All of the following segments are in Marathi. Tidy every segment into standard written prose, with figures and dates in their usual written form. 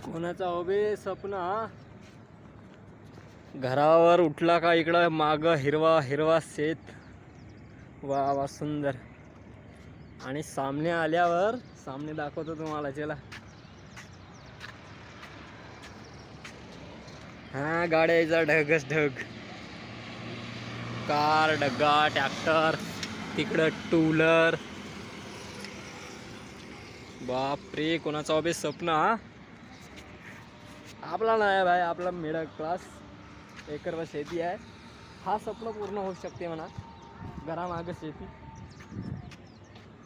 कोणाचा उभे सपना घरावर उठला का इकडं माग हिरवा हिरवा शेत, वा वा सुंदर. आणि सामने आल्यावर सामने दाखवतो तुम्हाला. चला हा, गाड्याचा ढगच ढग, कार डग्गा ट्रॅक्टर, तिकडं टू व्हीलर. बापरे, कोणाचा उभे सपना. आपला नाही भाई, आपला मिडल क्लास एकरवर शेती आहे. हा स्वप्न पूर्ण होऊ शकते म्हणा, घरामागं शेती.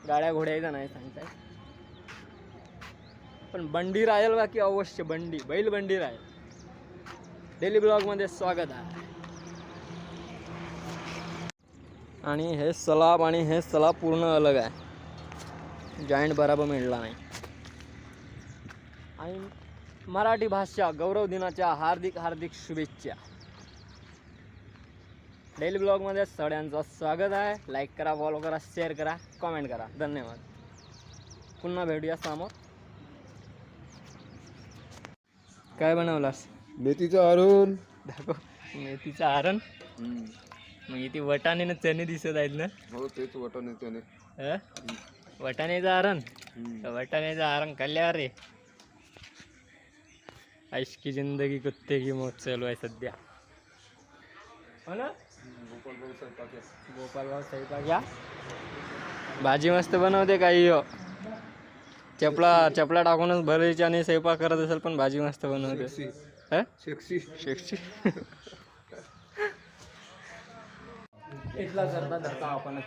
गाड्या घोड्याचा नाही सांगताय, पण बंडी राहील बाकी अवश्य. बंडी बैल बंडी राहील. डेली ब्लॉगमध्ये स्वागत आहे. आणि हे सलाब आणि हे सलाब पूर्ण अलग आहे, जॉईंट बराबर मिळला नाही. आणि मराठी भाषा गौरव दिनाच्या हार्दिक हार्दिक शुभेच्छा. डेली ब्लॉगमध्ये सगळ्यांचं स्वागत आहे. लाईक करा, फॉलो करा, शेअर करा, कमेंट करा. धन्यवाद. पुन्हा भेटूया समोर. काय बनवलास? मेथीचं अरून. दाखव. मेथीचं आरण. मग इथे वटाणे चणे दिसत आहेत ना? हो, तेच वाटाणे चणे. वटाण्याचं आरण. वटाण्याचं आरण खाल्ल्यावर रे ऐश की जिंदगी कुत्ते की मौत चालू आहे सध्या, हो ना? गोपाल भाऊ स्वयंपाक या. भाजी मस्त बनवते काही हो. चपला टाकूनच भरायची आणि स्वयंपाक करत असेल, पण भाजी मस्त बनवते. शेक्सी शेक्सी. इथला करता धरता आपणच.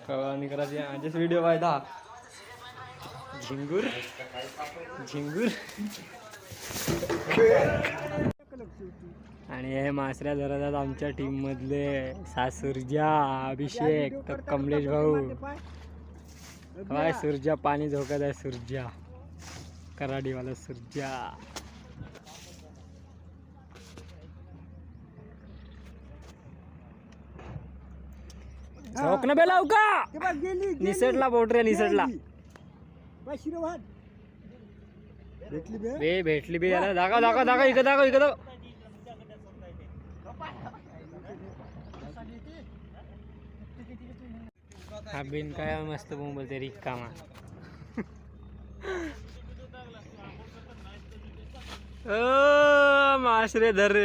फवारणी करायची. आजच व्हिडिओ पाहिला. झिंगूर झिंगूर. आणि हे मासऱ्या धरतात आमच्या टीम मधले सुरजा, अभिषेक, तर कमलेश भाऊ. काय सुरजा पाणी झोकत आहे. सुरजा कराडीवाला सुरजा. झोकणं बेलाव का निसटला पोटऱ्या निसटला. भेटली बे याला. दाखव दाखव दाखव, इकडं दाखव, इकडं दाखव. हा बिन काय मस्त बोलते रिकामा. मासरे धर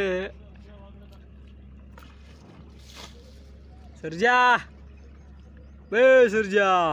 सुरजा, बे सुरजा.